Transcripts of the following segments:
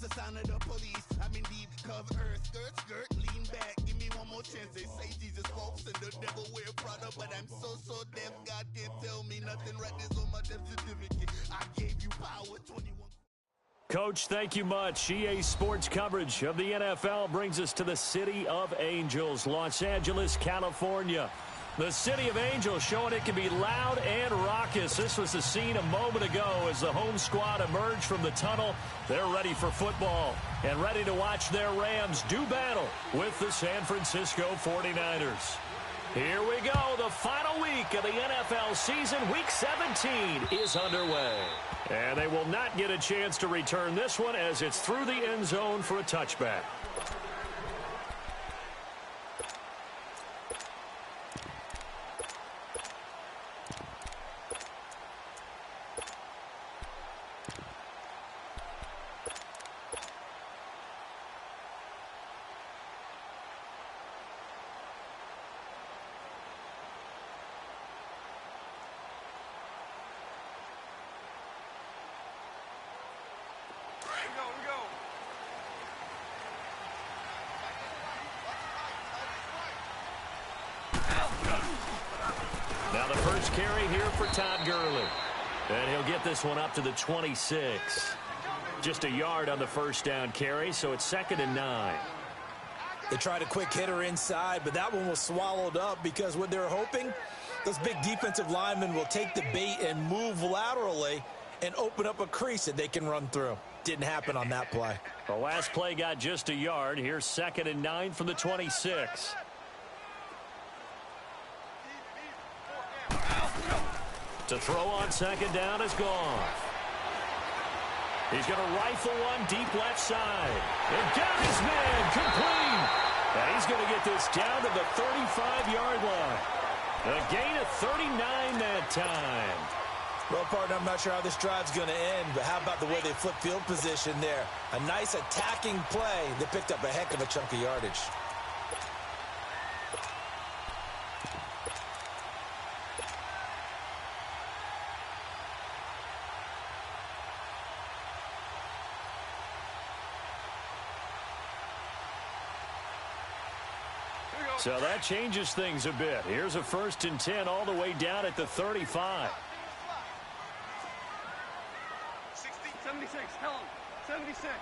That's the sign of the police. I'm in deep cover, skirt, lean back. Give me one more chance. They say Jesus walks and the devil wear Prada, but I'm so deaf. God can't tell me nothing. Right there's on my death certificate. I gave you power. 21. Coach, thank you much. EA Sports coverage of the NFL brings us to the City of Angels, Los Angeles, California. The City of Angels showing it can be loud and raucous. This was the scene a moment ago as the home squad emerged from the tunnel. They're ready for football and ready to watch their Rams do battle with the San Francisco 49ers. Here we go. The final week of the NFL season, Week 17, is underway. And they will not get a chance to return this one as it's through the end zone for a touchback. Now the first carry here for Todd Gurley. And he'll get this one up to the 26. Just a yard on the first down carry, so it's 2nd and 9. They tried a quick hitter inside, but that one was swallowed up because what they're hoping, those big defensive linemen will take the bait and move laterally and open up a crease that they can run through. Didn't happen on that play. The last play got just a yard. Here's 2nd and 9 from the 26. To throw on 2nd down is gone. He's going to rifle one deep left side. And got his man complete. And he's going to get this down to the 35-yard line. A gain of 39 that time. Well, partner, I'm not sure how this drive's going to end, but how about the way they flip field position there? A nice attacking play. They picked up a heck of a chunk of yardage. So that changes things a bit. Here's a 1st and 10 all the way down at the 35. 76, tell him. 76.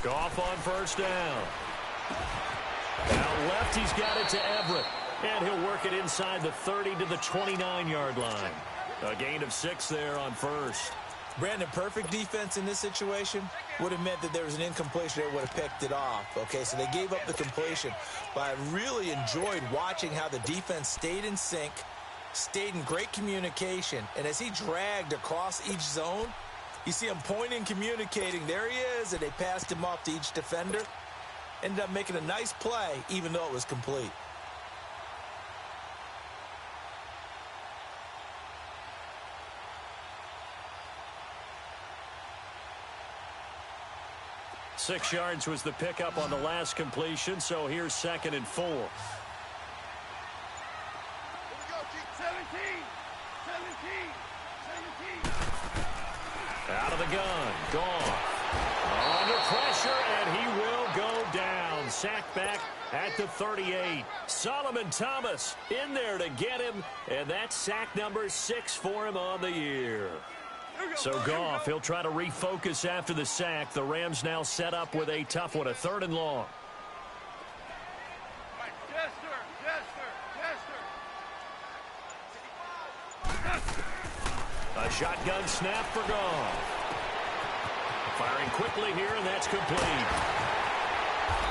Goff on 1st down. Out left, he's got it to Everett. And he'll work it inside the 30 to the 29-yard line. A gain of 6 there on 1st. Brandon, perfect defense in this situation would have meant that there was an incompletion that would have picked it off. Okay, so they gave up the completion. But I really enjoyed watching how the defense stayed in sync, stayed in great communication. And as he dragged across each zone, you see him pointing, communicating. There he is, and they passed him off to each defender. Ended up making a nice play, even though it was complete. Six yards was the pickup on the last completion, so here's 2nd and 4. 17. 17. Out of the gun, gone. Under pressure, and he will go down. Sacked back at the 38. Solomon Thomas in there to get him, and that's sack number 6 for him on the year. So Goff, he'll try to refocus after the sack. The Rams now set up with a tough one, a 3rd and long. A shotgun snap for Goff. Firing quickly here, and that's complete.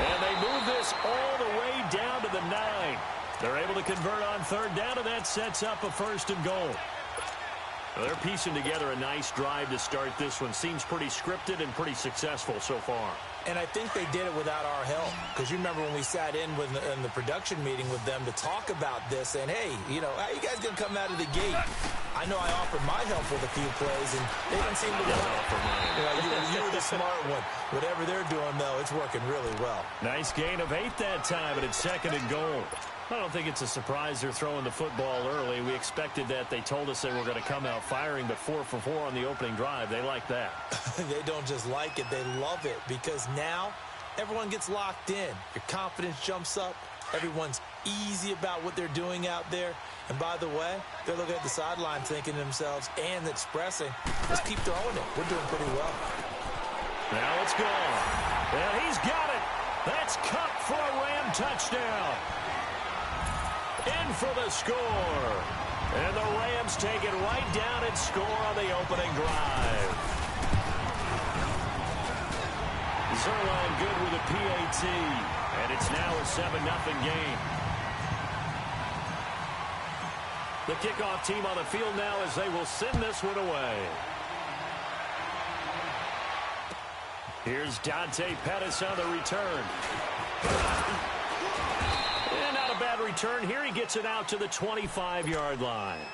And they move this all the way down to the 9. They're able to convert on 3rd down, and that sets up a 1st and goal. Well, they're piecing together a nice drive to start this one. Seems pretty scripted and pretty successful so far. And I think they did it without our help. Because you remember when we sat in the production meeting with them to talk about this, and hey, you know, how you guys going to come out of the gate? I know I offered my help with a few plays, and they didn't seem to want it. You were the smart one. Whatever they're doing, though, it's working really well. Nice gain of 8 that time, and it's 2nd and goal. I don't think it's a surprise they're throwing the football early. We expected that. They told us they were going to come out firing, but 4 for 4 on the opening drive. They like that. They don't just like it, they love it, because now everyone gets locked in. Your confidence jumps up. Everyone's easy about what they're doing out there. And by the way, they're looking at the sideline thinking to themselves and expressing, let's keep throwing it. We're doing pretty well. Now it's gone. And he's got it. That's cut for a Ram touchdown. In for the score. And the Rams take it right down and score on the opening drive. Zerline good with a PAT. And it's now a 7-0 game. The kickoff team on the field now as they will send this one away. Here's Dante Pettis on the return. And not a bad return. Here he gets it out to the 25-yard line.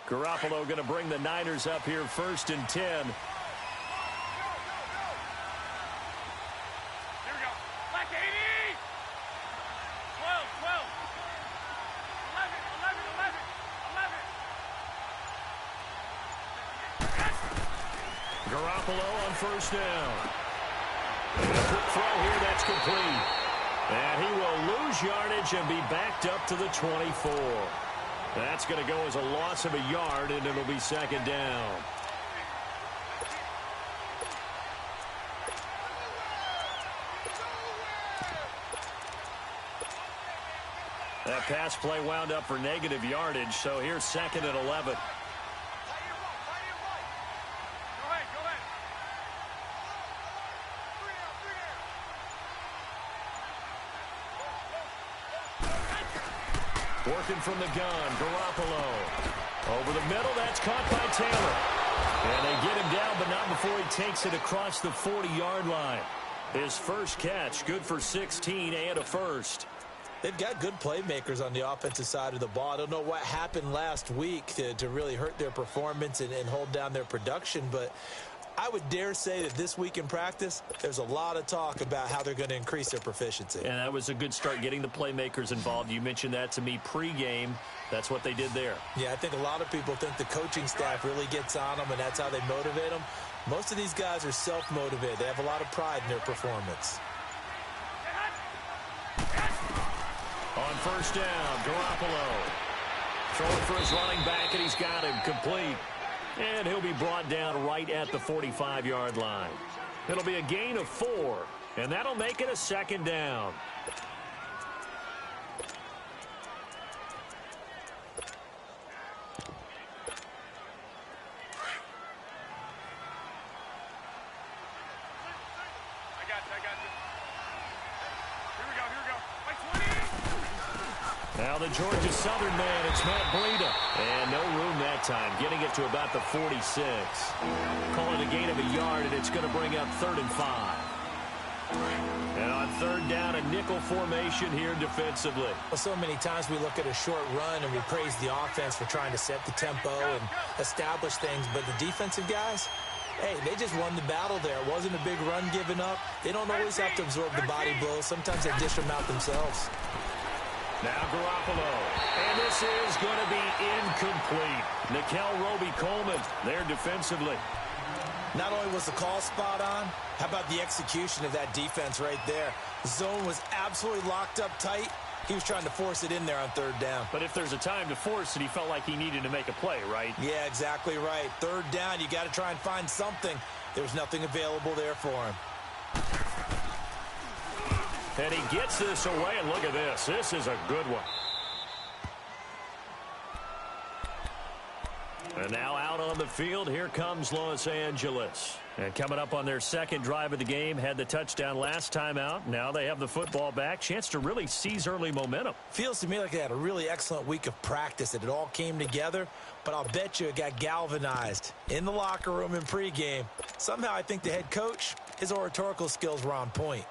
Garoppolo going to bring the Niners up here 1st and 10. Here we go. Black 80. 12, 12. 11, 11, 11. Garoppolo on 1st down. And a quick throw here, that's complete. And he will lose yardage and be backed up to the 24. That's going to go as a loss of a yard, and it'll be 2nd down. That pass play wound up for negative yardage, so here's 2nd and 11. Working from the gun, Garoppolo. Over the middle, that's caught by Taylor. And they get him down, but not before he takes it across the 40-yard line. His first catch, good for 16 and a first. They've got good playmakers on the offensive side of the ball. I don't know what happened last week to really hurt their performance and hold down their production, but I would dare say that this week in practice, there's a lot of talk about how they're going to increase their proficiency. And that was a good start, getting the playmakers involved. You mentioned that to me pregame. That's what they did there. Yeah, I think a lot of people think the coaching staff really gets on them, and that's how they motivate them. Most of these guys are self-motivated. They have a lot of pride in their performance. On 1st down, Garoppolo. Throwing for his running back, and he's got him complete. And he'll be brought down right at the 45-yard line. It'll be a gain of 4, and that'll make it a 2nd down. Now the Georgia Southern man, it's Matt Breida. And no room that time, getting it to about the 46. Calling a gain of a yard, and it's going to bring up 3rd and 5. And on 3rd down, a nickel formation here defensively. Well, so many times we look at a short run and we praise the offense for trying to set the tempo and establish things, but the defensive guys, hey, they just won the battle there. It wasn't a big run given up. They don't always have to absorb the body blows. Sometimes they dish them out themselves. Now Garoppolo, and this is going to be incomplete. Nickel Roby-Coleman there defensively. Not only was the call spot on, how about the execution of that defense right there? The zone was absolutely locked up tight. He was trying to force it in there on 3rd down. But if there's a time to force it, he felt like he needed to make a play, right? Yeah, exactly right. 3rd down, you got to try and find something. There was nothing available there for him. And he gets this away, and look at this. This is a good one. And now out on the field, here comes Los Angeles. And coming up on their second drive of the game, had the touchdown last time out. Now they have the football back. Chance to really seize early momentum. Feels to me like they had a really excellent week of practice. It all came together, but I'll bet you it got galvanized in the locker room in pregame. Somehow I think the head coach, his oratorical skills were on point.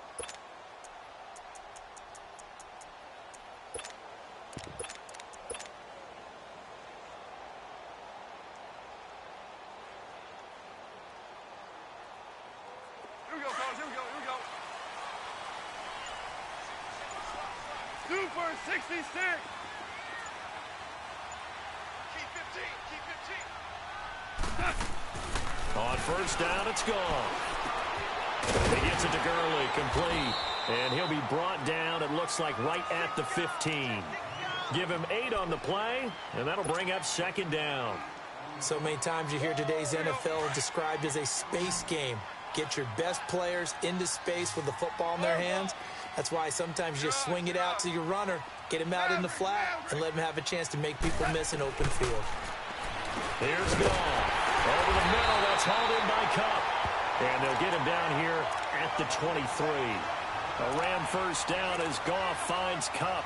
For 66. Keep 15. Keep 15. On first down, it's gone. He gets it to Gurley, complete. And he'll be brought down, it looks like, right at the 15. Give him 8 on the play, and that'll bring up second down. So many times you hear today's NFL described as a space game. Get your best players into space with the football in their hands. That's why sometimes you just swing it out to your runner, get him out in the flat, and let him have a chance to make people miss an open field. Here's Goff. Over the middle, that's hauled in by Kupp. And they'll get him down here at the 23. A Ram first down as Goff finds Kupp.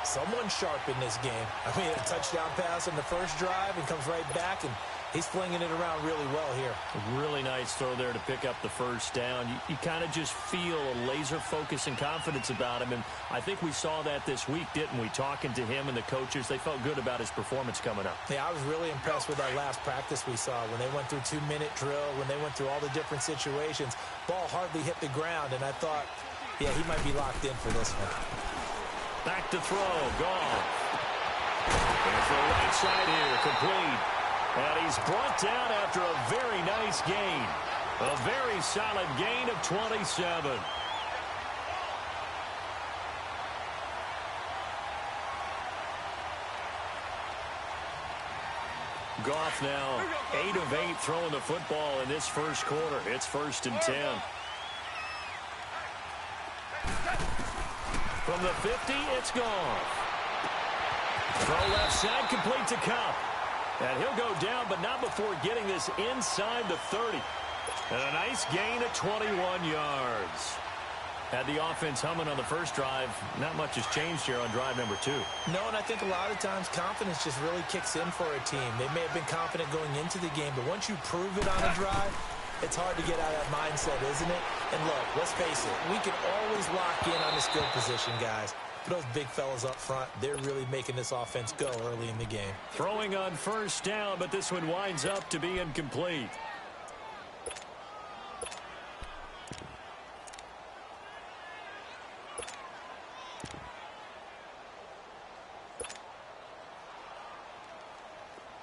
Someone sharp in this game. I mean, a touchdown pass on the first drive and comes right back, and he's flinging it around really well here. A really nice throw there to pick up the first down. You kind of just feel a laser focus and confidence about him, and I think we saw that this week, didn't we? Talking to him and the coaches, they felt good about his performance coming up. Yeah, I was really impressed with that last practice we saw when they went through 2-minute drill, when they went through all the different situations. Ball hardly hit the ground, and I thought, yeah, he might be locked in for this one. Back to throw, Goff. And for the right side here, complete. And he's brought down after a very nice gain. A very solid gain of 27. Goff now 8 of 8 throwing the football in this first quarter. It's first and 10. From the 50, it's Goff. Throw left side, complete to Kupp. And he'll go down, but not before getting this inside the 30. And a nice gain of 21 yards. Had the offense humming on the first drive. Not much has changed here on drive number 2. No, and I think a lot of times confidence just really kicks in for a team. They may have been confident going into the game, but once you prove it on a drive, it's hard to get out of that mindset, isn't it? And look, let's face it, we can always lock in on the skill position, guys. But those big fellas up front, they're really making this offense go early in the game. Throwing on first down, but this one winds up to be incomplete.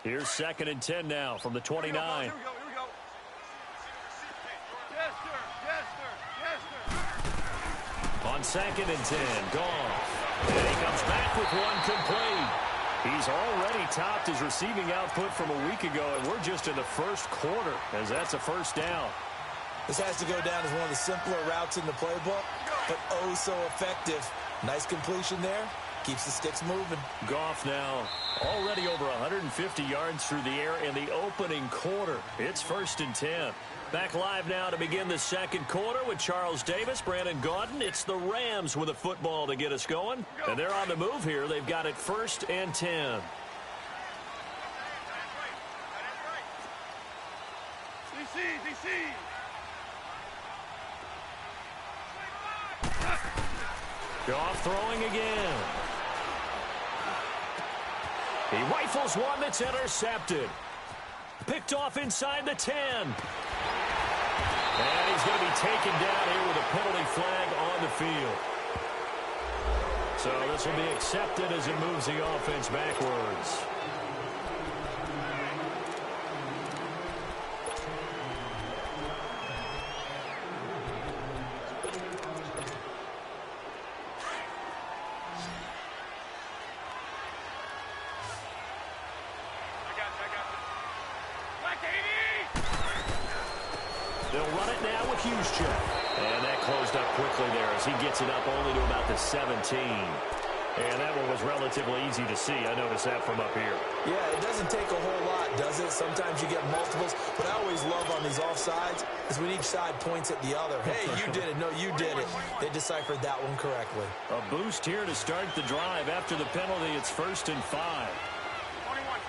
Here's second and 10 now from the 29. Here we go. On second and 10, Goff. And he comes back with one complete. He's already topped his receiving output from a week ago, and we're just in the first quarter, as that's a first down. This has to go down as one of the simpler routes in the playbook, but oh so effective. Nice completion there. Keeps the sticks moving. Goff now already over 150 yards through the air in the opening quarter. It's first and 10. Back live now to begin the second quarter with Charles Davis, Brandon Gaudin. It's the Rams with a football to get us going. And they're on the move here. They've got it first and 10. DC. Goff throwing again. He rifles one that's intercepted. Picked off inside the 10. And he's going to be taken down here with a penalty flag on the field. So this will be accepted as it moves the offense backwards. They'll run it now with Juszczyk. And that closed up quickly there as he gets it up only to about the 17. And that one was relatively easy to see. I noticed that from up here. Yeah, it doesn't take a whole lot, does it? Sometimes you get multiples. What I always love on these offsides is when each side points at the other. Hey, you did it. No, you did it. They deciphered that one correctly. A boost here to start the drive. After the penalty, it's 1st and 5. 21.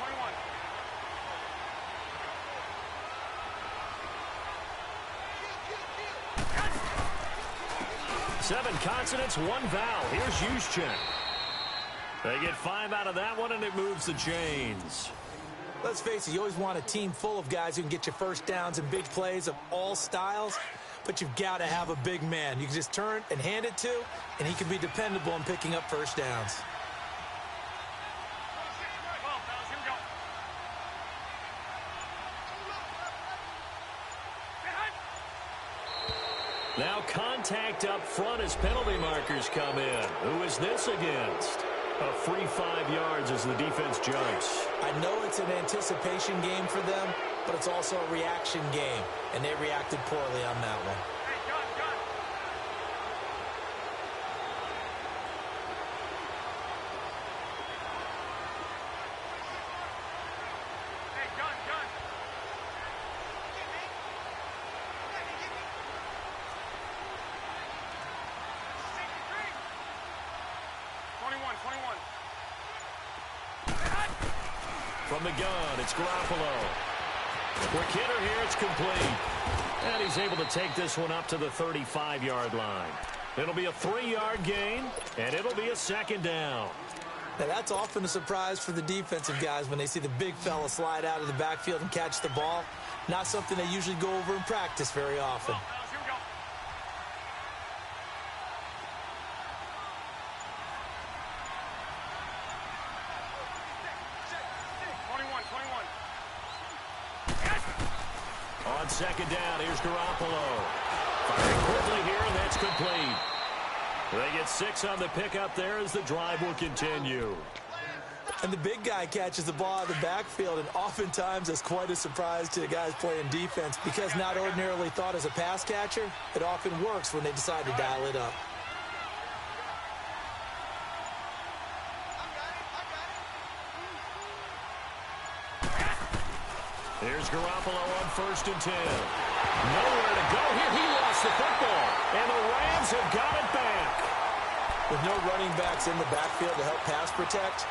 7 consonants, 1 vowel. Here's Juszczyk. They get 5 out of that one, and it moves the chains. Let's face it, you always want a team full of guys who can get you first downs and big plays of all styles, but you've got to have a big man you can just turn and hand it to, and he can be dependable in picking up first downs. Now contact up front as penalty markers come in. Who is this against? A free 5 yards as the defense jumps. I know it's an anticipation game for them, but it's also a reaction game, and they reacted poorly on that one. From the gun, it's Garoppolo. Quick hitter here, it's complete. And he's able to take this one up to the 35-yard line. It'll be a 3-yard gain, and it'll be a 2nd down. Now, that's often a surprise for the defensive guys when they see the big fella slide out of the backfield and catch the ball. Not something they usually go over in practice very often. On 2nd down, here's Garoppolo. Firing quickly here, and that's complete. They get 6 on the pickup there as the drive will continue. And the big guy catches the ball out of the backfield, and oftentimes it's quite a surprise to the guys playing defense because not ordinarily thought as a pass catcher, it often works when they decide to dial it up. Here's Garoppolo on 1st and 10. Nowhere to go here. He lost the football, and the Rams have got it back. With no running backs in the backfield to help pass protect,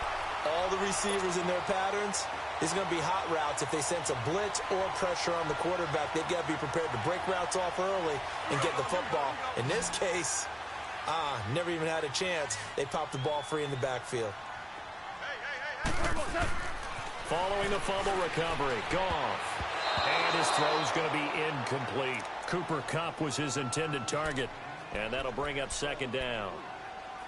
all the receivers in their patterns, it's going to be hot routes. If they sense a blitz or pressure on the quarterback, they've got to be prepared to break routes off early and get the football. In this case, never even had a chance. They popped the ball free in the backfield. Following the fumble recovery, Goff. And his throw's going to be incomplete. Cooper Kupp was his intended target, and that'll bring up 2nd down.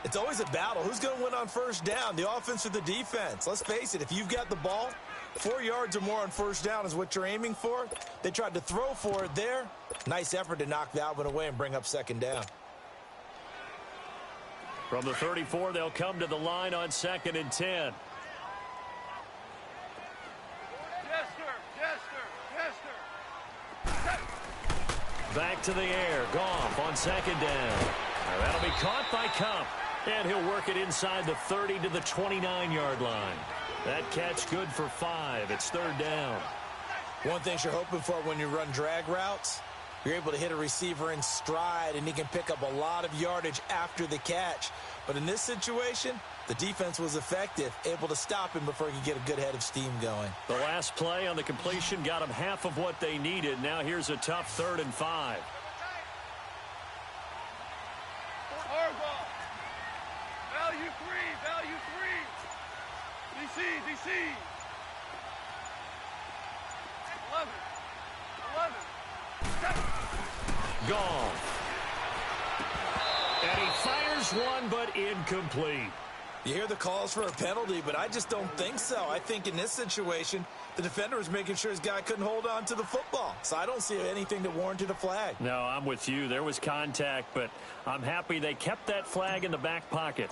It's always a battle. Who's going to win on 1st down, the offense or the defense? Let's face it, if you've got the ball, 4 yards or more on 1st down is what you're aiming for. They tried to throw for it there. Nice effort to knock that one away and bring up 2nd down. From the 34, they'll come to the line on 2nd and 10. Back to the air. Goff on 2nd down. Now that'll be caught by Kupp. And he'll work it inside the 30 to the 29-yard line. That catch good for 5. It's 3rd down. One thing you're hoping for when you run drag routes, you're able to hit a receiver in stride, and he can pick up a lot of yardage after the catch. But in this situation, the defense was effective, able to stop him before he could get a good head of steam going. The last play on the completion got them half of what they needed. Now here's a tough 3rd and 5. Value 3. DC. 11. Goff. And he fires one, but incomplete. You hear the calls for a penalty, but I just don't think so. I think in this situation, the defender was making sure his guy couldn't hold on to the football. So I don't see anything that warranted a flag. No, I'm with you. There was contact, but I'm happy they kept that flag in the back pocket.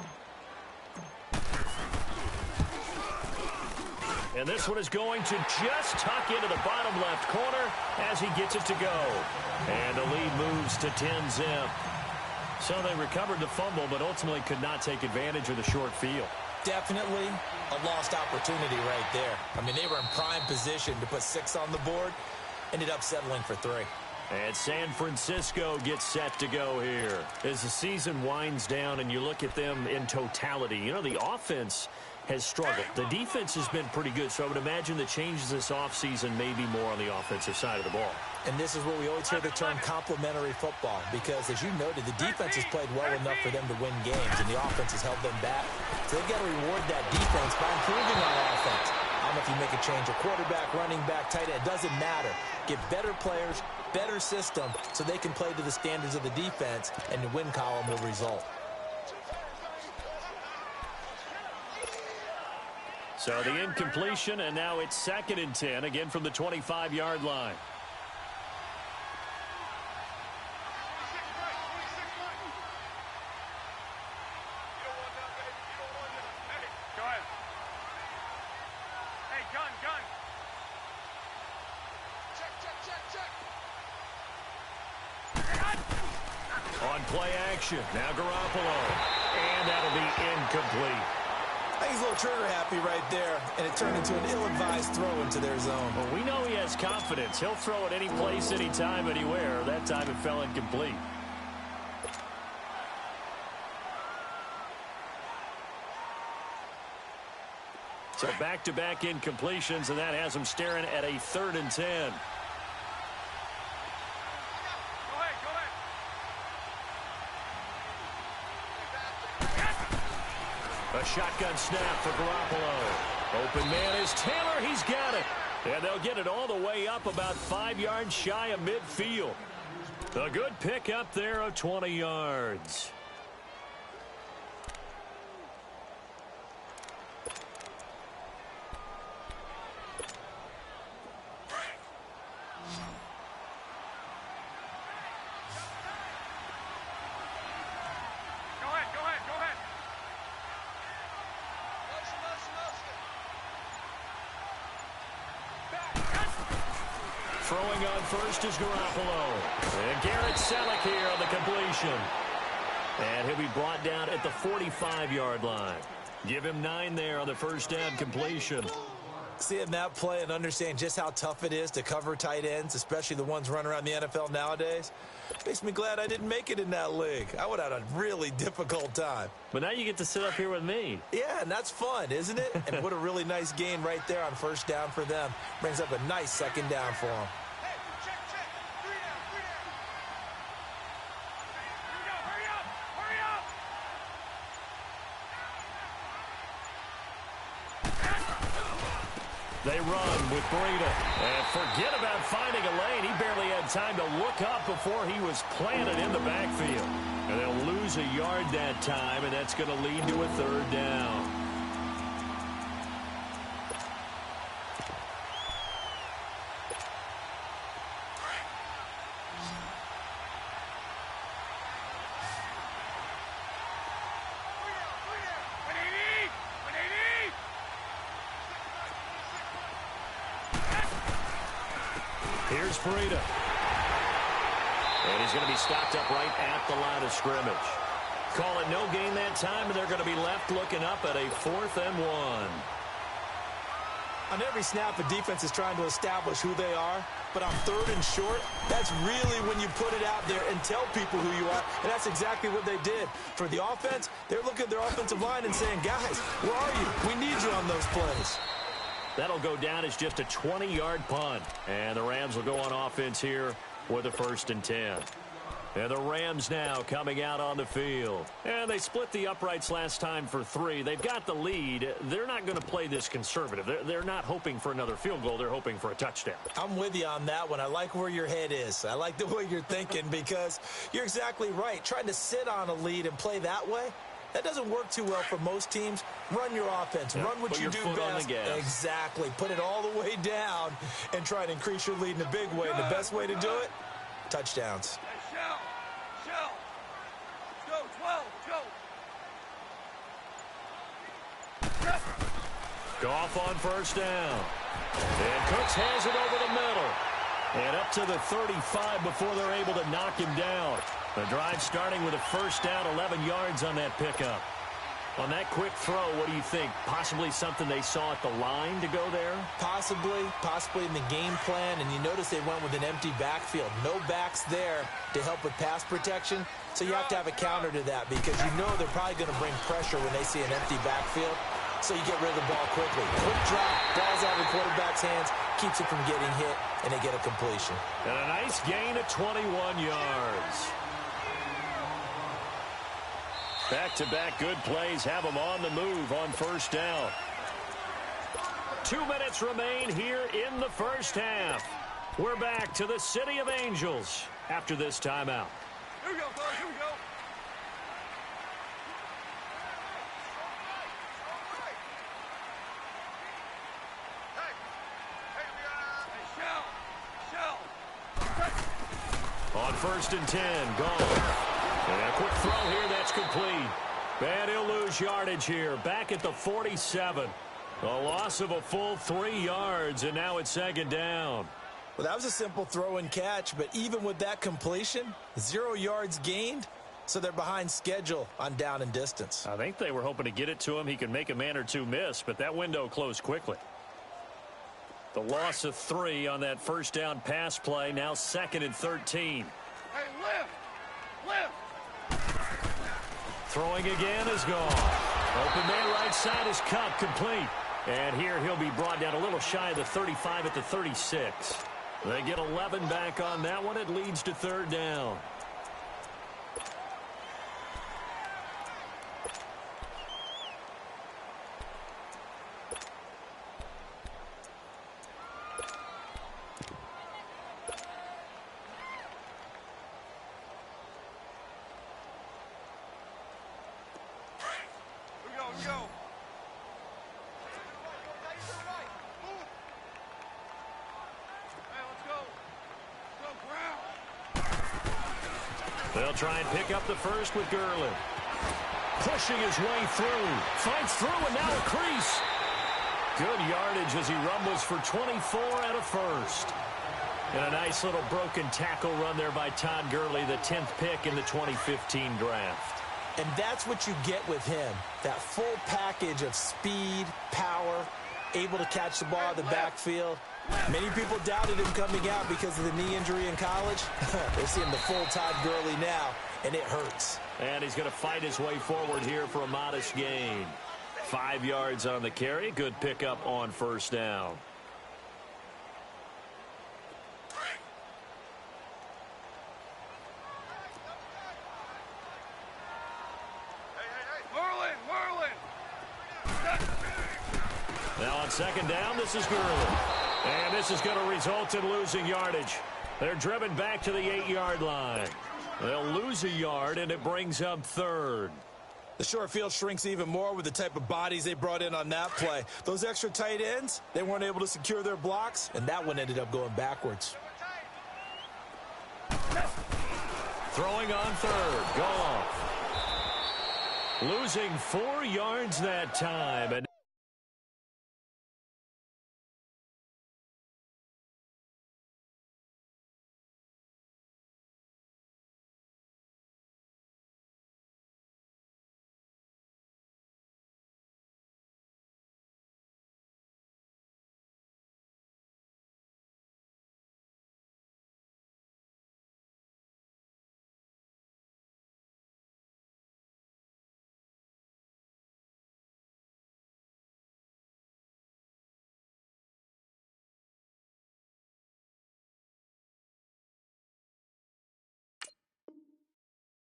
And this one is going to just tuck into the bottom left corner as he gets it to go. And the lead moves to 10-zip. So they recovered the fumble, but ultimately could not take advantage of the short field. Definitely a lost opportunity right there. I mean, they were in prime position to put 6 on the board. Ended up settling for 3. And San Francisco gets set to go here. As the season winds down and you look at them in totality, you know, the offense has struggled. The defense has been pretty good, so I would imagine the changes this offseason may be more on the offensive side of the ball. And this is where we always hear the term complementary football, because, as you noted, the defense has played well enough for them to win games, and the offense has held them back. So they've got to reward that defense by improving on offense. I don't know if you make a change, a quarterback, running back, tight end, it doesn't matter. Get better players, better system, so they can play to the standards of the defense, and the win column will result. So the incompletion, and now it's 2nd and 10, again from the 25-yard line. On play action, now Garoppolo, and that'll be incomplete. I think he's a little trigger happy right there, and it turned into an ill-advised throw into their zone. Well, we know he has confidence. He'll throw it any place, anytime, anywhere. That time it fell incomplete. So back-to-back incompletions, and that has him staring at a 3rd and 10. A shotgun snap for Garoppolo. Open man is Taylor. He's got it. And they'll get it all the way up about 5 yards shy of midfield. A good pick up there of 20 yards. Throwing on first is Garoppolo. And Garrett Selleck here on the completion. And he'll be brought down at the 45-yard line. Give him 9 there on the first down completion. Seeing that play and understanding just how tough it is to cover tight ends, especially the ones running around the NFL nowadays, makes me glad I didn't make it in that league. I would have had a really difficult time. But now you get to sit up here with me. Yeah, and that's fun, isn't it? And what a really nice gain right there on first down for them. Brings up a nice 2nd down for them. They run with Breida. And forget about finding a lane. He barely had time to look up before he was planted in the backfield. And they'll lose a yard that time, and that's going to lead to a 3rd down. Here's Breida. And he's going to be stopped up right at the line of scrimmage. Call it no gain that time, and they're going to be left looking up at a 4th and 1. On every snap, a defense is trying to establish who they are. But on 3rd and short, that's really when you put it out there and tell people who you are. And that's exactly what they did. For the offense, they're looking at their offensive line and saying, guys, where are you? We need you on those plays. That'll go down as just a 20-yard punt. And the Rams will go on offense here with a 1st and 10. And the Rams now coming out on the field. And they split the uprights last time for 3. They've got the lead. They're not going to play this conservative. They're not hoping for another field goal. They're hoping for a touchdown. I'm with you on that one. I like where your head is. I like the way you're thinking because you're exactly right. Trying to sit on a lead and play that way, that doesn't work too well for most teams. Run your offense. Run what you do best. Exactly. Put it all the way down and try to increase your lead in a big way. And the best way to do it, touchdowns. Shell. Go, 12, go. Goff on first down. And Cooks has it over the middle. And up to the 35 before they're able to knock him down. The drive starting with a first down, 11 yards on that pickup. On that quick throw, what do you think? Possibly something they saw at the line to go there? Possibly in the game plan. And you notice they went with an empty backfield. No backs there to help with pass protection. So you have to have a counter to that because you know they're probably going to bring pressure when they see an empty backfield. So you get rid of the ball quickly. Quick drop, ball's out of the quarterback's hands, keeps it from getting hit, and they get a completion. And a nice gain of 21 yards. Back-to-back good plays have them on the move on first down. 2 minutes remain here in the first half. We're back to the City of Angels after this timeout. Here we go, fellas. Here we go. On 1st and 10, gone. And a quick throw here, that's complete. And he'll lose yardage here, back at the 47. A loss of a full 3 yards, and now it's second down. Well, that was a simple throw and catch, but even with that completion, 0 yards gained, so they're behind schedule on down and distance. I think they were hoping to get it to him. He could make a man or two miss, but that window closed quickly. The loss of 3 on that first down pass play, now 2nd and 13. Hey, lift! Lift! Throwing again is gone. Open man right side is cut, complete. And here he'll be brought down a little shy of the 35 at the 36. They get 11 back on that one. It leads to third down. They'll try and pick up the first with Gurley. Pushing his way through. Fights through and now a crease. Good yardage as he rumbles for 24 out of first. And a nice little broken tackle run there by Todd Gurley, the 10th pick in the 2015 draft. And that's what you get with him. That full package of speed, power, able to catch the ball out of the backfield. Many people doubted him coming out because of the knee injury in college. They're seeing the full Todd Gurley now, and it hurts. And he's going to fight his way forward here for a modest gain. 5 yards on the carry. Good pickup on first down. Now on second down, this is Gurley. And this is going to result in losing yardage. They're driven back to the 8-yard line. They'll lose a yard, and it brings up third. The short field shrinks even more with the type of bodies they brought in on that play. Those extra tight ends, they weren't able to secure their blocks, and that one ended up going backwards. Throwing on third. Goff. Losing 4 yards that time. And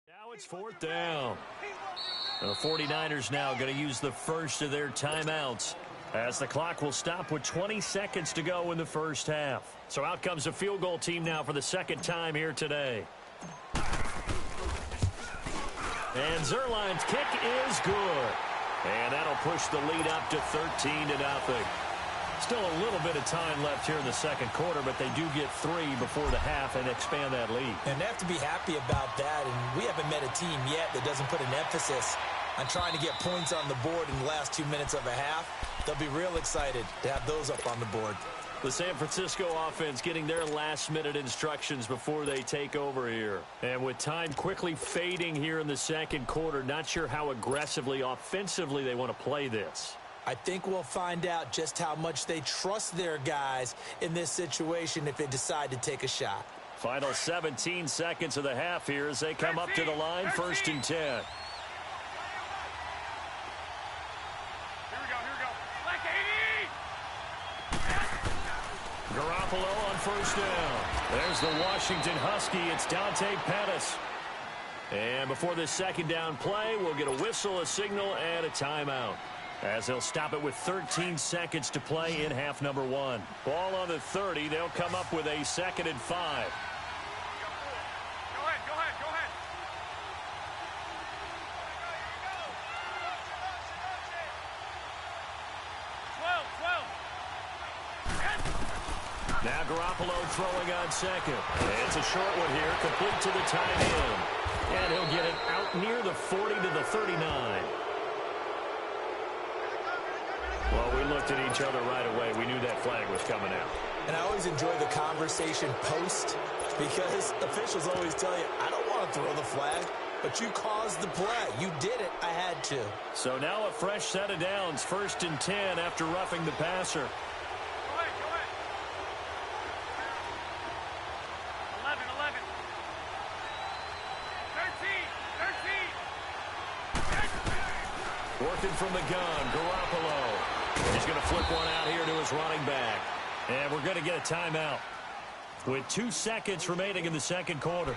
now it's fourth down. The 49ers now going to use the first of their timeouts as the clock will stop with 20 seconds to go in the first half. So out comes a field goal team now for the second time here today. And Zerline's kick is good. And that'll push the lead up to 13-0. Still a little bit of time left here in the second quarter, but they do get 3 before the half and expand that lead. And they have to be happy about that. And we haven't met a team yet that doesn't put an emphasis on trying to get points on the board in the last 2 minutes of a half. They'll be real excited to have those up on the board. The San Francisco offense getting their last-minute instructions before they take over here. And with time quickly fading here in the second quarter, not sure how aggressively, offensively they want to play this. I think we'll find out just how much they trust their guys in this situation if they decide to take a shot. Final 17 seconds of the half here as they come up to the line, 1st and 10. Garoppolo on 1st down. There's the Washington Husky. It's Dante Pettis. And before this 2nd down play, we'll get a whistle, a signal, and a timeout, as they'll stop it with 13 seconds to play in half number 1. Ball on the 30. They'll come up with a 2nd and 5. Go ahead. 12. Now Garoppolo throwing on 2nd. It's a short one here, complete to the tight end. And he'll get it out near the 40 to the 39. Well, we looked at each other right away. We knew that flag was coming out. And I always enjoy the conversation post, because officials always tell you, I don't want to throw the flag, but you caused the play. You did it. I had to. So now a fresh set of downs, 1st and 10 after roughing the passer. Go ahead. 11. 13. Working from the gun, Garoppolo. He's going to flip one out here to his running back. And we're going to get a timeout with 2 seconds remaining in the second quarter.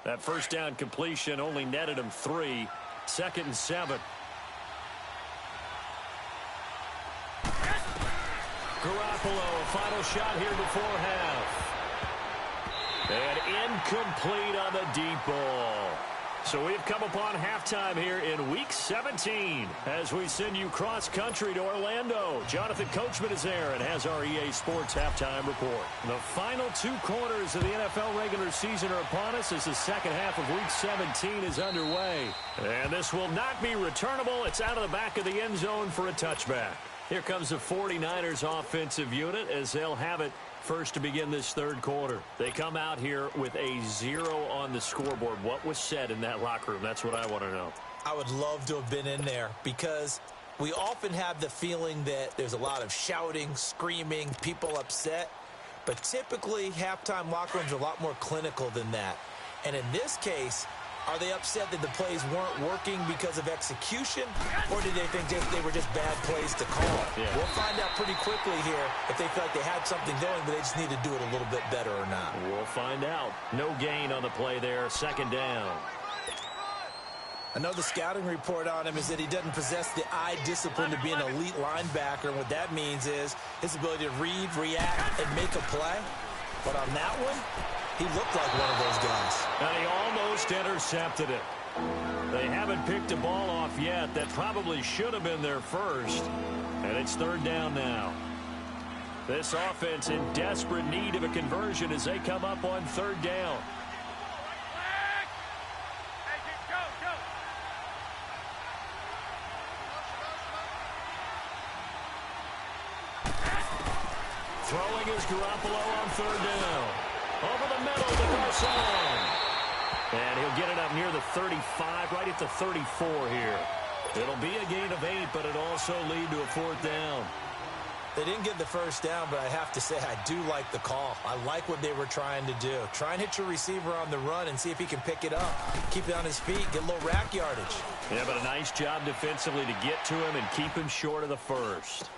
That 1st down completion only netted him 3. 2nd and 7. Garoppolo, a final shot here before half. And incomplete on the deep ball. So we've come upon halftime here in Week 17 as we send you cross-country to Orlando. Jonathan Coachman is there and has our EA Sports halftime report. The final 2 quarters of the NFL regular season are upon us as the second half of Week 17 is underway. And this will not be returnable. It's out of the back of the end zone for a touchback. Here comes the 49ers offensive unit as they'll have it first to begin this third quarter. They come out here with a 0 on the scoreboard. What was said in that locker room? That's what I want to know. I would love to have been in there, because we often have the feeling that there's a lot of shouting, screaming, people upset. But typically, halftime locker rooms are a lot more clinical than that. And in this case, are they upset that the plays weren't working because of execution, or did they think they were just bad plays to call? Yeah. We'll find out pretty quickly here if they feel like they had something going, but they just need to do it a little bit better or not. We'll find out. No gain on the play there. 2nd down. I know the scouting report on him is that he doesn't possess the eye discipline to be an elite linebacker, and what that means is his ability to read, react, and make a play. But on that one, he looked like one of those guys. And he almost intercepted it. They haven't picked a ball off yet. That probably should have been their first. And it's 3rd down now. This offense in desperate need of a conversion as they come up on 3rd down. Throwing is Garoppolo on 3rd down. Over the middle to Garcon. And he'll get it up near the 35, right at the 34 here. It'll be a gain of 8, but it'll also lead to a 4th down. They didn't get the 1st down, but I have to say I do like the call. I like what they were trying to do. Try and hit your receiver on the run and see if he can pick it up. Keep it on his feet, get a little rack yardage. Yeah, but a nice job defensively to get to him and keep him short of the first.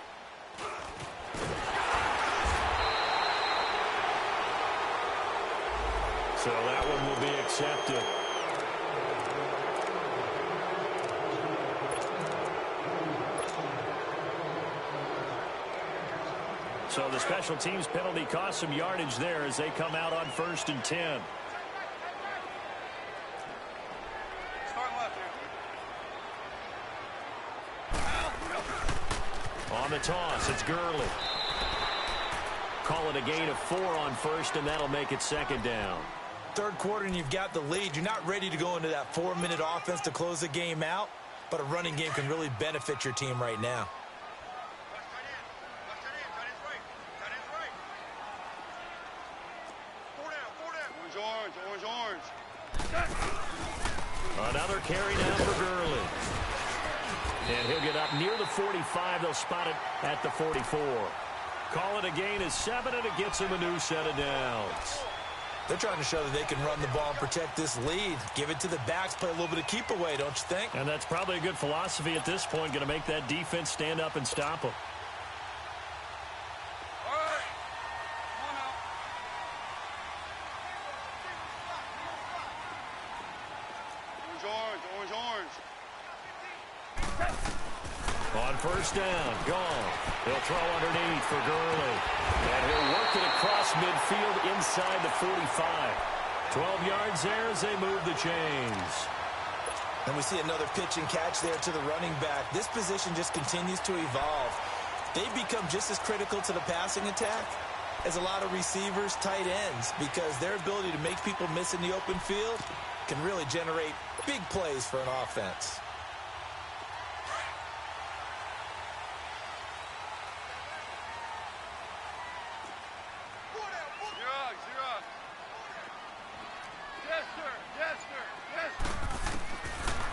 So that one will be accepted. So the special teams penalty cost some yardage there as they come out on 1st and 10. Start left here. On the toss, it's Gurley. call it a gain of 4 on first, and that'll make it second down. Third quarter and you've got the lead. You're not ready to go into that 4-minute offense to close the game out, but a running game can really benefit your team right now. Another carry now for Gurley. And he'll get up near the 45. They'll spot it at the 44. Call it a gain of 7, and it gets him a new set of downs. They're trying to show that they can run the ball and protect this lead. Give it to the backs, play a little bit of keep away, don't you think? And that's probably a good philosophy at this point, going to make that defense stand up and stop them. On first down, gone. He'll throw underneath for Gurley. And he'll work it across midfield inside the 45. 12 yards there as they move the chains. And we see another pitch and catch there to the running back. This position just continues to evolve. They become just as critical to the passing attack as a lot of receivers, tight ends, because their ability to make people miss in the open field can really generate big plays for an offense.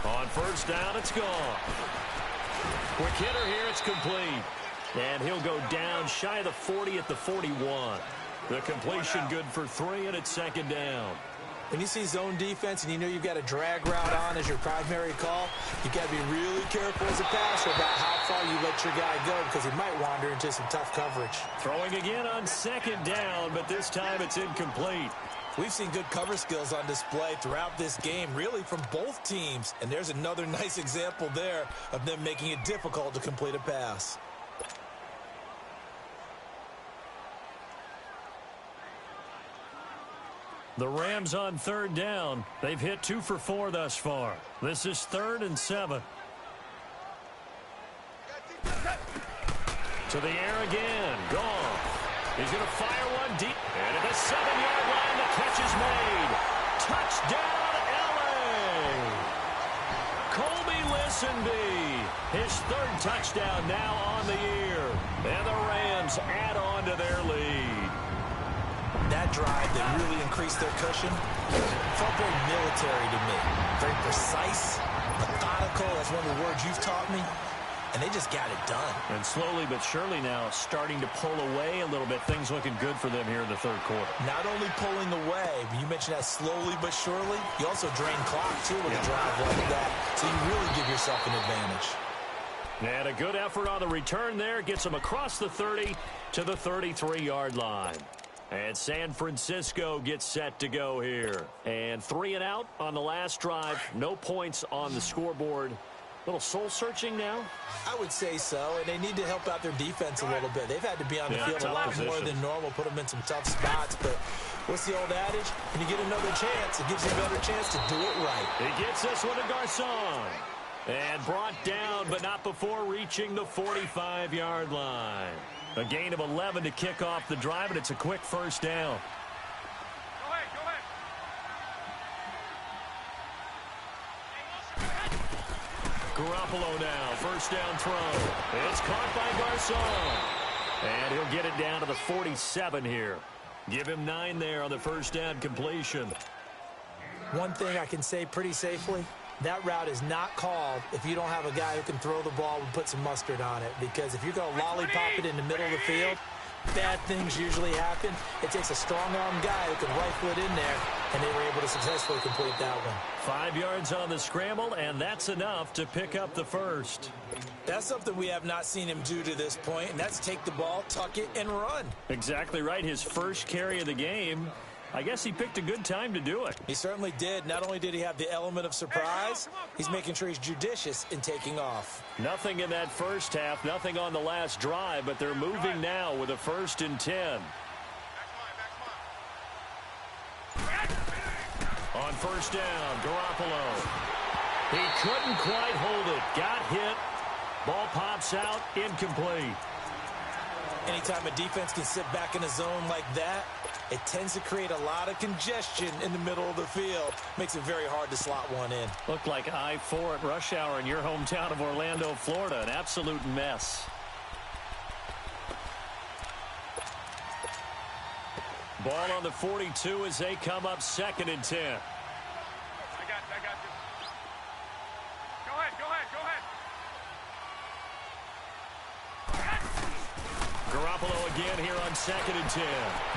On first down, it's gone. Quick hitter here, it's complete. And he'll go down shy of the 40 at the 41. The completion good for 3, and it's second down. When you see zone defense and you know you've got a drag route on as your primary call, you've got to be really careful as a passer about how far you let your guy go, because he might wander into some tough coverage. Throwing again on second down, but this time it's incomplete. We've seen good cover skills on display throughout this game, really from both teams. And there's another nice example there of them making it difficult to complete a pass. The Rams on third down. They've hit 2 for 4 thus far. This is 3rd and 7. To the air again. Gone. He's going to fire one deep. And at the 7-yard line, the catch is made. Touchdown, L.A. Colby Listenby. His 3rd touchdown now on the year. And the Rams add on to their lead. That drive that really increased their cushion felt very military to me. Very precise, methodical. That's one of the words you've taught me. And they just got it done. And slowly but surely now starting to pull away a little bit. Things looking good for them here in the third quarter. Not only pulling away, but you mentioned that slowly but surely. You also drain clock, too, with a drive like that. So you really give yourself an advantage. And a good effort on the return there. Gets them across the 30 to the 33-yard line. And San Francisco gets set to go here. And 3 and out on the last drive. No points on the scoreboard. Little soul-searching now? I would say so, and they need to help out their defense a little bit. They've had to be on the field a lot more than normal, put them in some tough spots. But what's the old adage? When you get another chance, it gives you a better chance to do it right. He gets this one to Garcon. And brought down, but not before reaching the 45-yard line. A gain of 11 to kick off the drive, and it's a quick first down. Go ahead, go ahead. Garoppolo now, first down throw. It's caught by Garcon. And he'll get it down to the 47 here. Give him 9 there on the first down completion. One thing I can say pretty safely, that route is not called if you don't have a guy who can throw the ball and put some mustard on it. Because if you're going to lollipop it in the middle of the field, bad things usually happen. It takes a strong-arm guy who can rifle it in there, and they were able to successfully complete that one. 5 yards on the scramble, and that's enough to pick up the first. That's something we have not seen him do to this point, and that's take the ball, tuck it, and run. Exactly right. His first carry of the game. I guess he picked a good time to do it. He certainly did. Not only did he have the element of surprise, he's making sure he's judicious in taking off. Nothing in that first half, nothing on the last drive, but they're moving now with a 1st and 10. On first down, Garoppolo. He couldn't quite hold it. Got hit. Ball pops out, incomplete. Anytime a defense can sit back in a zone like that, it tends to create a lot of congestion in the middle of the field. Makes it very hard to slot one in. Looked like I-4 at rush hour in your hometown of Orlando, Florida. An absolute mess. Ball on the 42 as they come up 2nd and 10. I got you. Go ahead. Garoppolo again here on 2nd and 10.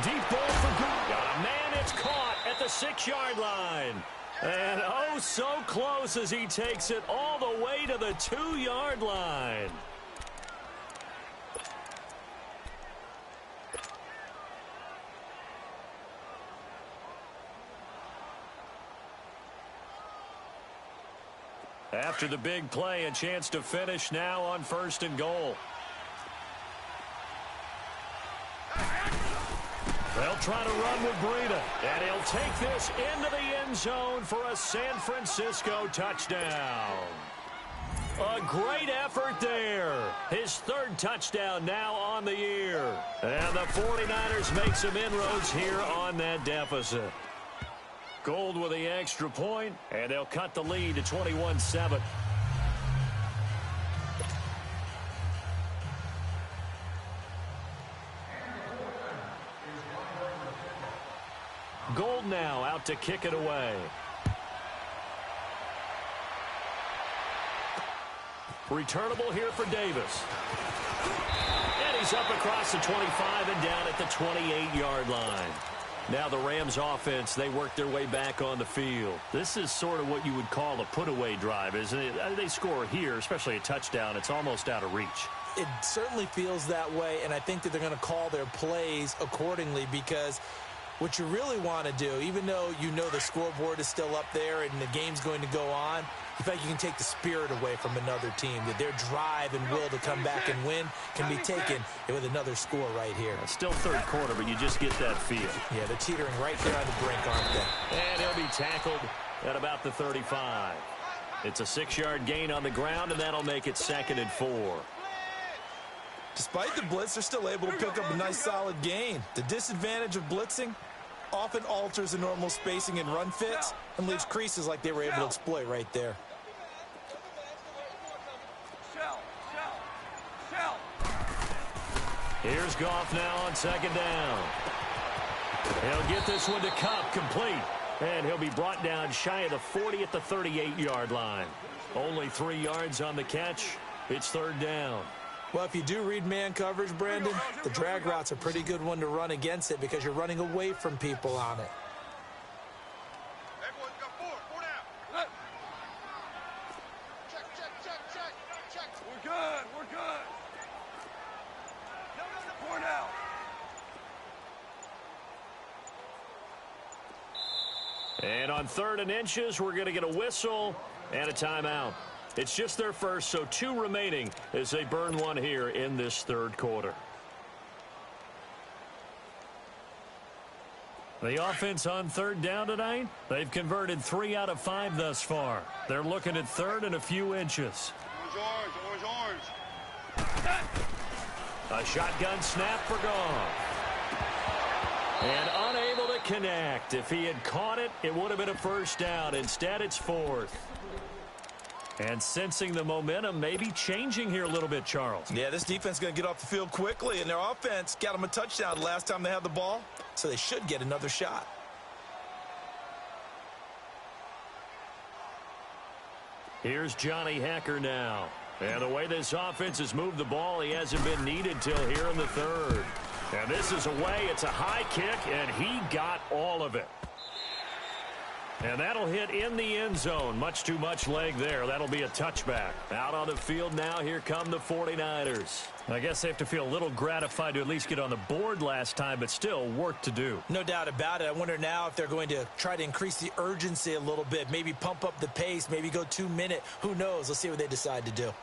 Deep ball for Gould. Got a man, it's caught at the 6-yard line. And oh, so close as he takes it all the way to the 2-yard line. After the big play, a chance to finish now on 1st and goal. They'll try to run with Breida, and he'll take this into the end zone for a San Francisco touchdown. A great effort there. His 3rd touchdown now on the year. And the 49ers make some inroads here on that deficit. Gould with the extra point, and they'll cut the lead to 21-7. Gould now out to kick it away. Returnable here for Davis. And he's up across the 25 and down at the 28-yard line. Now the Rams offense, they work their way back on the field. This is sort of what you would call a put-away drive, isn't it? They score here, especially a touchdown. It's almost out of reach. It certainly feels that way, and I think that they're going to call their plays accordingly, because what you really want to do, even though you know the scoreboard is still up there and the game's going to go on, you feel like you can take the spirit away from another team, that their drive and will to come back and win can be taken with another score right here. Still 3rd quarter, but you just get that feel. Yeah, they're teetering right there on the brink, aren't they? And he'll be tackled at about the 35. It's a 6-yard gain on the ground, and that'll make it 2nd and 4. Despite the blitz, they're still able to pick up a nice solid gain. The disadvantage of blitzing often alters the normal spacing and run fits and leaves creases like they were able to exploit right there. Here's Goff now on 2nd down. He'll get this one to Kupp, complete. And he'll be brought down shy of the 40 at the 38-yard line. Only 3 yards on the catch. It's 3rd down. Well, if you do read man coverage, Brandon, the drag route's a pretty good one to run against it because you're running away from people on it. Everyone's got 4 down. Check. We're good. 4 down. And on 3rd and inches, we're going to get a whistle and a timeout. It's just their first, so 2 remaining as they burn one here in this 3rd quarter. The offense on 3rd down tonight, they've converted 3 out of 5 thus far. They're looking at 3rd and a few inches. Orange. A shotgun snap for Goff. And unable to connect. If he had caught it, it would have been a 1st down. Instead, it's 4th. And sensing the momentum, maybe changing here a little bit, Charles. Yeah, this defense is going to get off the field quickly, and their offense got them a touchdown last time they had the ball, so they should get another shot. Here's Johnny Hacker now. And the way this offense has moved the ball, he hasn't been needed till here in the 3rd. And this is away. It's a high kick, and he got all of it. And that'll hit in the end zone. Much too much leg there. That'll be a touchback. Out on the field now, here come the 49ers. I guess they have to feel a little gratified to at least get on the board last time, but still work to do. No doubt about it. I wonder now if they're going to try to increase the urgency a little bit, maybe pump up the pace, maybe go 2-minute. Who knows? Let's see what they decide to do.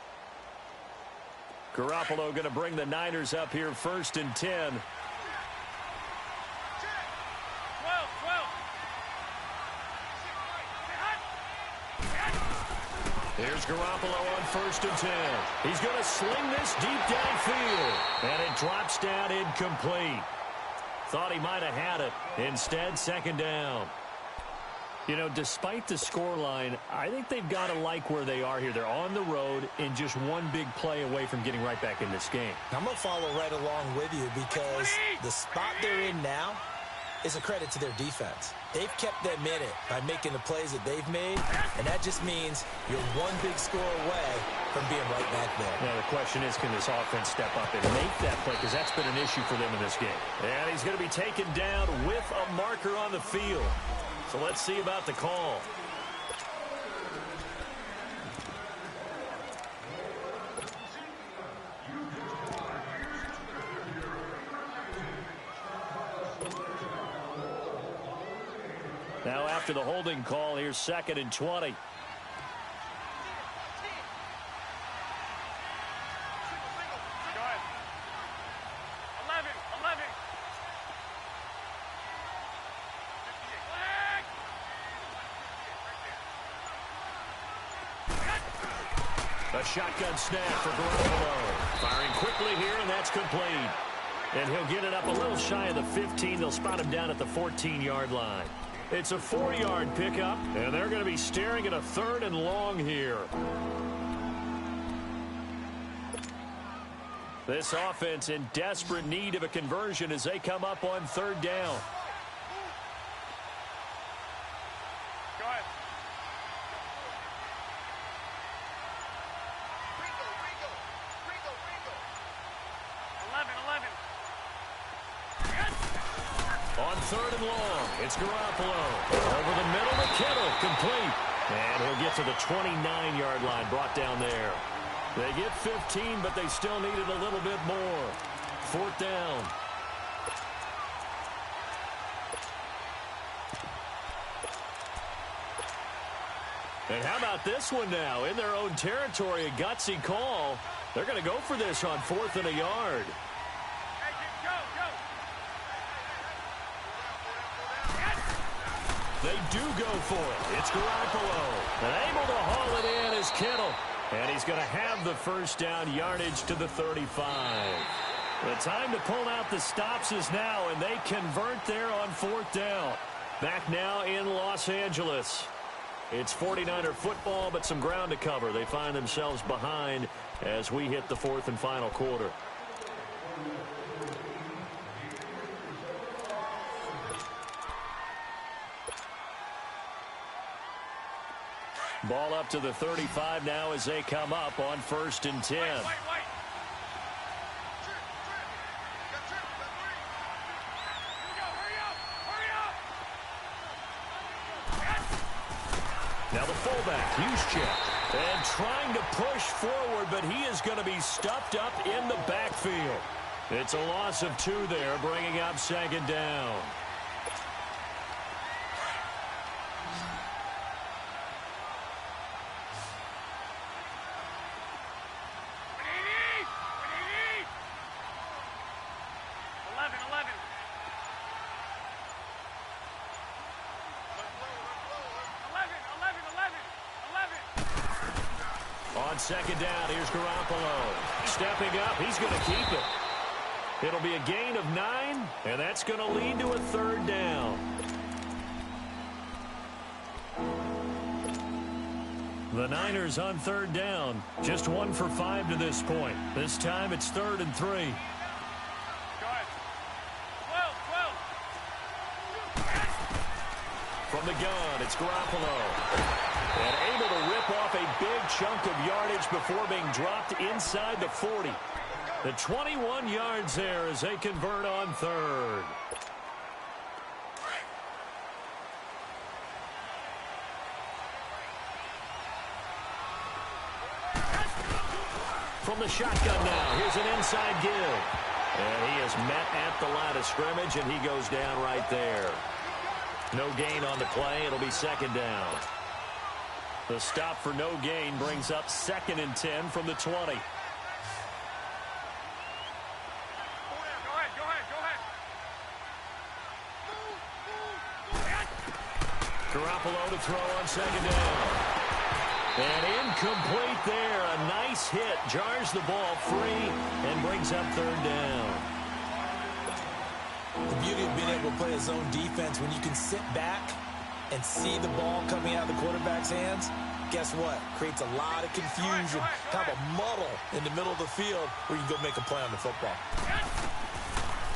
Garoppolo going to bring the Niners up here 1st and 10. Here's Garoppolo on 1st and 10. He's going to sling this deep downfield. And it drops down incomplete. Thought he might have had it. Instead, 2nd down. You know, despite the scoreline, I think they've got to like where they are here. They're on the road and just one big play away from getting right back in this game. I'm going to follow right along with you because the spot they're in now is a credit to their defense. They've kept them in it by making the plays that they've made, and that just means you're one big score away from being right back there. Now, the question is, can this offense step up and make that play? Because that's been an issue for them in this game. And he's going to be taken down with a marker on the field. So let's see about the call. Now after the holding call, here's 2nd and 20. A shotgun snap for Garoppolo. Firing quickly here, and that's complete. And he'll get it up a little shy of the 15. They'll spot him down at the 14-yard line. It's a 4-yard pickup, and they're going to be staring at a 3rd and long here. This offense in desperate need of a conversion as they come up on 3rd down. Go ahead. On 3rd and long, it's Garoppolo. Over the middle to Kittle, complete. And he'll get to the 29-yard line, brought down there. They get 15, but they still needed a little bit more. 4th down. And how about this one now? In their own territory, a gutsy call. They're going to go for this on 4th and a yard. They do go for it. It's Garoppolo. And able to haul it in is Kittle. And he's going to have the 1st down, yardage to the 35. The time to pull out the stops is now, and they convert there on 4th down. Back now in Los Angeles. It's 49er football, but some ground to cover. They find themselves behind as we hit the 4th and final quarter. Ball up to the 35 now as they come up on 1st and 10. Now the fullback, Juszczyk, and trying to push forward, but he is going to be stuffed up in the backfield. It's a loss of 2 there, bringing up 2nd down. On 2nd down, here's Garoppolo. Stepping up, he's going to keep it. It'll be a gain of 9, and that's going to lead to a 3rd down. The Niners on 3rd down. Just 1 for 5 to this point. This time it's 3rd and 3. From the gun, it's Garoppolo. And able to rip off a big chunk of yardage before being dropped inside the 40. The 21 yards there as they convert on 3rd. From the shotgun now, here's an inside give. And he is met at the line of scrimmage, and he goes down right there. No gain on the play. It'll be 2nd down. The stop for no gain brings up 2nd and 10 from the 20. Go ahead. Garoppolo to throw on 2nd down. And incomplete there. A nice hit. Jars the ball free and brings up third down. The beauty of being able to play a zone defense, when you can sit back and see the ball coming out of the quarterback's hands, guess what? Creates a lot of confusion, kind of a muddle in the middle of the field where you can go make a play on the football.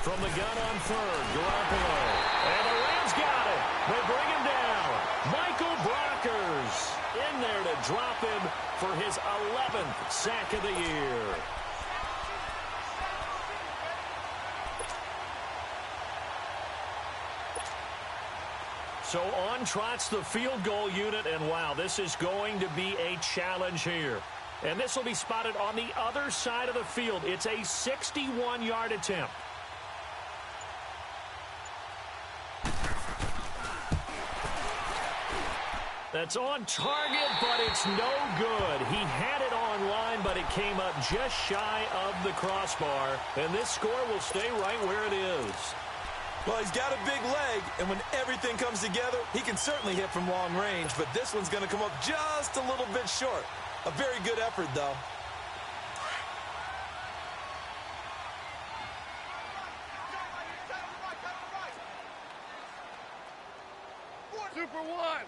From the gun on third, Garoppolo. And the Rams got it. They bring him down. Michael Brockers in there to drop him for his 11th sack of the year. So on trots the field goal unit, and wow, this is going to be a challenge here. And this will be spotted on the other side of the field. It's a 61-yard attempt. That's on target, but it's no good. He had it on line, but it came up just shy of the crossbar. And this score will stay right where it is. Well, he's got a big leg, and when everything comes together, he can certainly hit from long range, but this one's going to come up just a little bit short. A very good effort, though. Super one.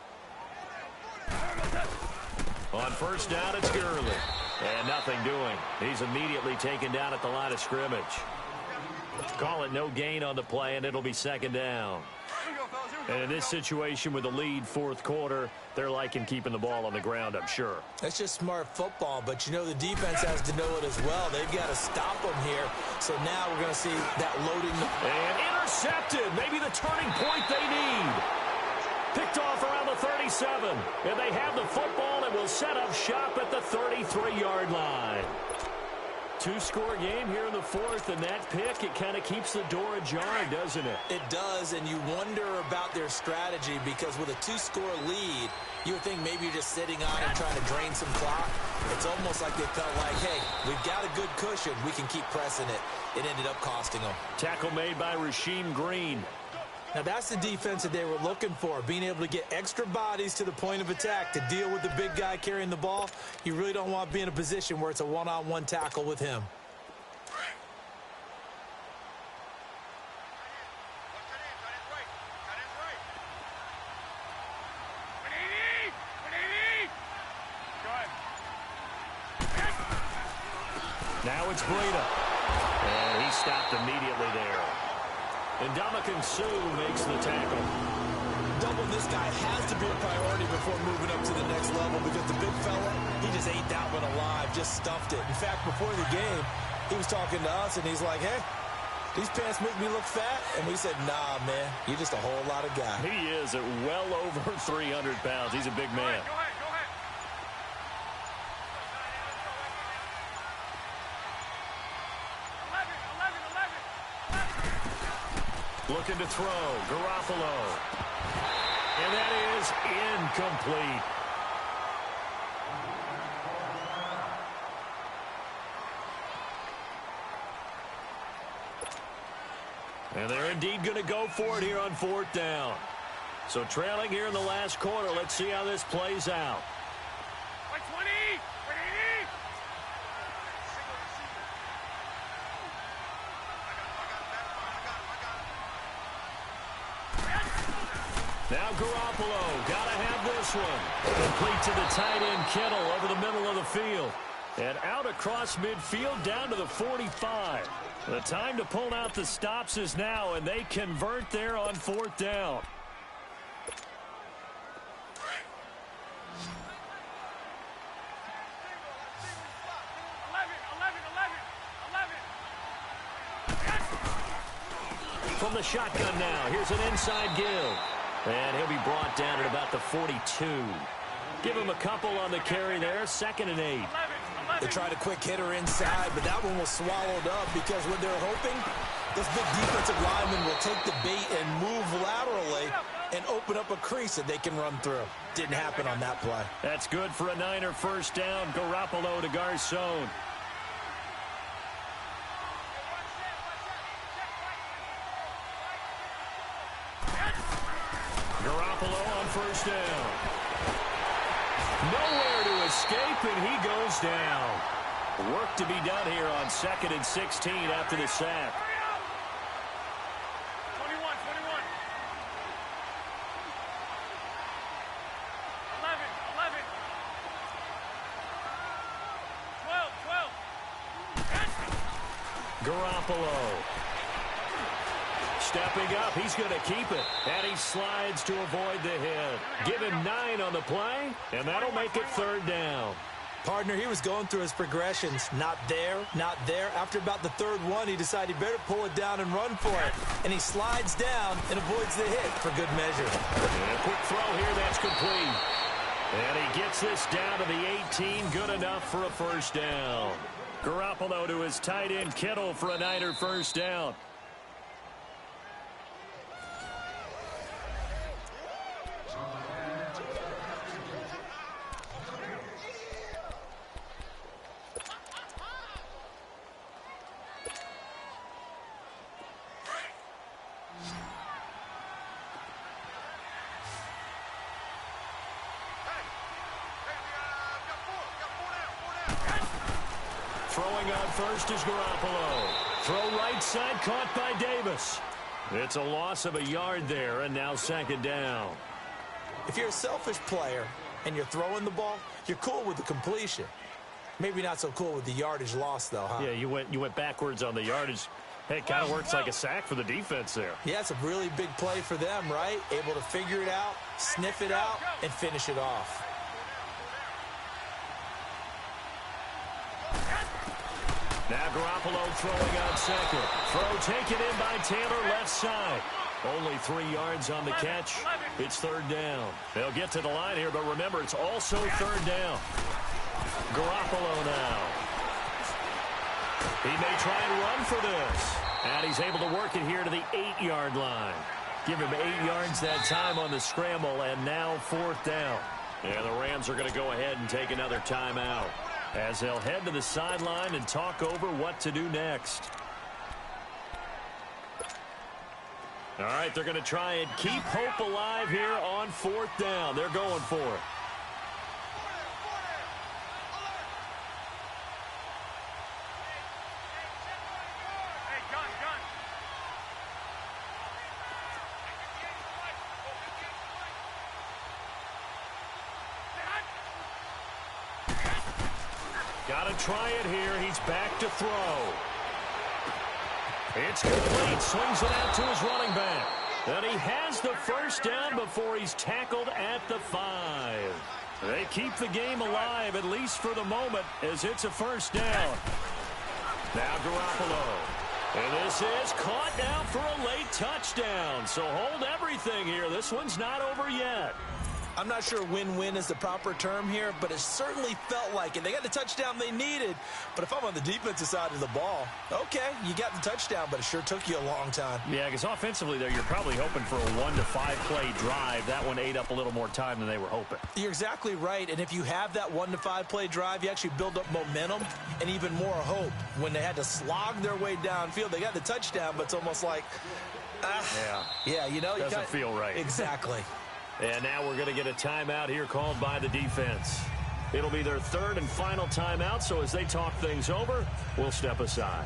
On first down, it's Gurley. And nothing doing. He's immediately taken down at the line of scrimmage. Call it no gain on the play, and it'll be second down. And in this situation with the lead fourth quarter, they're liking keeping the ball on the ground, I'm sure. That's just smart football, but you know the defense has to know it as well. They've got to stop them here. So now we're going to see that loading. And intercepted. Maybe the turning point they need. Picked off around the 37. And they have the football and will set up shop at the 33-yard line. Two-score game here in the fourth, and that pick, it kind of keeps the door ajar, doesn't it? It does, and you wonder about their strategy because with a two-score lead, you would think maybe you're just sitting on and trying to drain some clock. It's almost like they felt like, hey, we've got a good cushion. We can keep pressing it. It ended up costing them. Tackle made by Rasheem Green. Now, that's the defense that they were looking for, being able to get extra bodies to the point of attack to deal with the big guy carrying the ball. You really don't want to be in a position where it's a one-on-one tackle with him. Now it's Breida. And he stopped immediately there. And Ndamukong Suh makes the tackle. Doubling this guy has to be a priority before moving up to the next level because the big fella, he just ate that one alive, just stuffed it. In fact, before the game, he was talking to us, and he's like, hey, these pants make me look fat? And we said, nah, man, you're just a whole lot of guy. He is at well over 300 pounds. He's a big man. Go ahead. Looking to throw, Garoppolo. And that is incomplete. And they're indeed going to go for it here on fourth down. So trailing here in the last quarter, let's see how this plays out. Like 20! Now Garoppolo, gotta have this one. Complete to the tight end Kittle over the middle of the field. And out across midfield down to the 45. The time to pull out the stops is now, and they convert there on fourth down. From the shotgun now, here's an inside give. And he'll be brought down at about the 42. Give him a couple on the carry there, 2nd and 8. They tried a quick hitter inside, but that one was swallowed up because what they're hoping, this big defensive lineman will take the bait and move laterally and open up a crease that they can run through. Didn't happen on that play. That's good for a Niner first down. Garoppolo to Garcon. Garoppolo on first down. Nowhere to escape, and he goes down. Work to be done here on 2nd and 16 after the sack. 21, 21. 11, 11. 12, 12. Garoppolo. Stepping up, he's going to keep it. And he slides to avoid the hit. Give him 9 on the play, and that'll make it 3rd down. Partner, he was going through his progressions. Not there, not there. After about the 3rd one, he decided he better pull it down and run for it. And he slides down and avoids the hit for good measure. And a quick throw here, that's complete. And he gets this down to the 18, good enough for a 1st down. Garoppolo to his tight end, Kittle, for a Niner 1st down. Throwing on first is Garoppolo. Throw right side, caught by Davis. It's a loss of a yard there, and now 2nd down. If you're a selfish player and you're throwing the ball, you're cool with the completion. Maybe not so cool with the yardage loss, though, huh? Yeah, you went backwards on the yardage. Hey, it kind of works like a sack for the defense there. Yeah, it's a really big play for them, right? Able to figure it out, sniff it out, and finish it off. Now Garoppolo throwing on 2nd. Throw taken in by Taylor, left side. Only 3 yards on the catch. It's 3rd down. They'll get to the line here, but remember, it's also 3rd down. Garoppolo now. He may try and run for this. And he's able to work it here to the 8-yard line. Give him 8 yards that time on the scramble, and now 4th down. And the Rams are going to go ahead and take another timeout, as they'll head to the sideline and talk over what to do next. All right, they're going to try and keep hope alive here on 4th down. They're going for it. Hey, gun, gun. Got to try it here. He's back to throw. It's complete. Swings it out to his running back. And he has the 1st down before he's tackled at the 5. They keep the game alive, at least for the moment, as it's a 1st down. Now Garoppolo. And this is caught now for a late touchdown. So hold everything here. This one's not over yet. I'm not sure win-win is the proper term here, but it certainly felt like it. They got the touchdown they needed, but if I'm on the defensive side of the ball, okay, you got the touchdown, but it sure took you a long time. Yeah, because offensively there, you're probably hoping for a 1 to 5 play drive. That one ate up a little more time than they were hoping. You're exactly right, and if you have that 1 to 5 play drive, you actually build up momentum and even more hope. When they had to slog their way downfield, they got the touchdown, but it's almost like, yeah, you know, doesn't feel right. Exactly. And now we're going to get a timeout here called by the defense. It'll be their 3rd and final timeout, so as they talk things over, we'll step aside.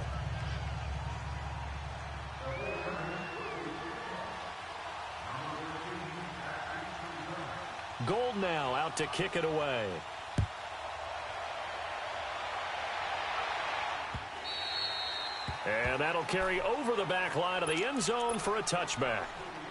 Gold now out to kick it away. And that'll carry over the back line of the end zone for a touchback.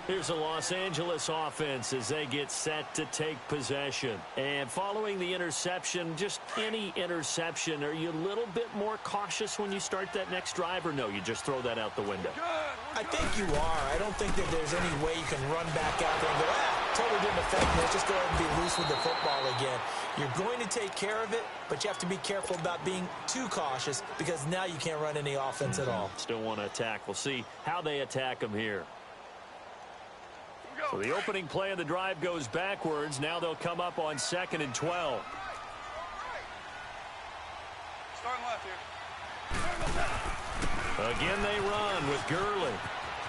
Here's the Los Angeles offense as they get set to take possession. And following the interception, just any interception, are you a little bit more cautious when you start that next drive, or no, you just throw that out the window? I think you are. I don't think that there's any way you can run back out there and go, totally didn't affect me. Let's just go ahead and be loose with the football again. You're going to take care of it, but you have to be careful about being too cautious because now you can't run any offense at all. Still want to attack. We'll see how they attack them here. So the opening play of the drive goes backwards. Now they'll come up on 2nd and 12. Starting left here. Again they run with Gurley.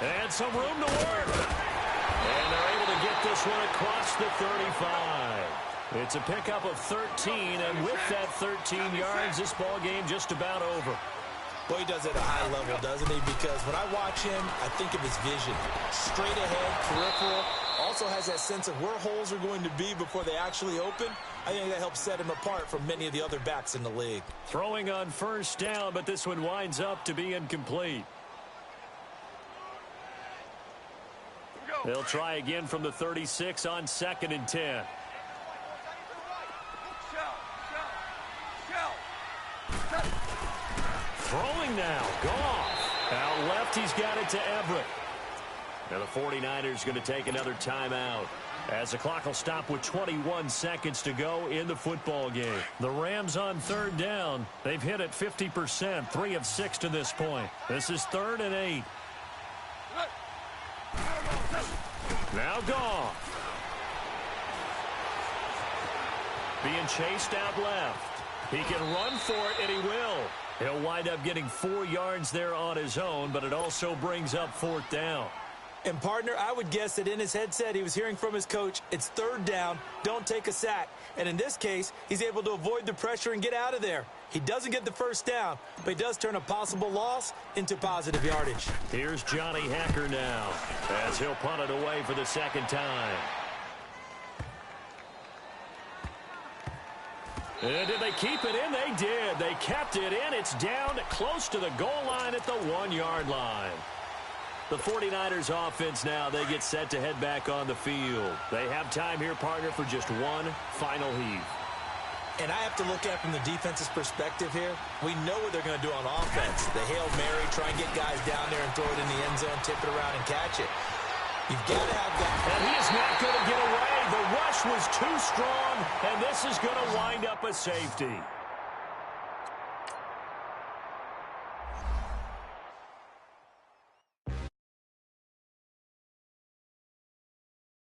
And some room to work. And they're able to get this one across the 35. It's a pickup of 13, and with that 13 yards, this ball game just about over. Well, he does it at a high level, doesn't he? Because when I watch him, I think of his vision. Straight ahead, peripheral, also has that sense of where holes are going to be before they actually open. I think that helps set him apart from many of the other backs in the league. Throwing on first down, but this one winds up to be incomplete. They'll try again from the 36 on 2nd and 10. Throwing now, Goff. Out left, he's got it to Everett. Now the 49ers going to take another timeout, as the clock will stop with 21 seconds to go in the football game. The Rams on 3rd down. They've hit it 50%, 3 of 6 to this point. This is 3rd and 8. Now Goff. Being chased out left. He can run for it, and he will. He'll wind up getting 4 yards there on his own, but it also brings up 4th down. And, partner, I would guess that in his headset he was hearing from his coach, it's 3rd down, don't take a sack. And in this case, he's able to avoid the pressure and get out of there. He doesn't get the first down, but he does turn a possible loss into positive yardage. Here's Johnny Hacker now, as he'll punt it away for the 2nd time. And did they keep it in? They did. They kept it in. It's down close to the goal line at the 1-yard line. The 49ers offense now, they get set to head back on the field. They have time here, partner, for just one final heave. And I have to look at it from the defense's perspective here. We know what they're going to do on offense. The Hail Mary, try and get guys down there and throw it in the end zone, tip it around and catch it. You've got to have guys. And he is not going to get away. The rush was too strong, and this is going to wind up a safety.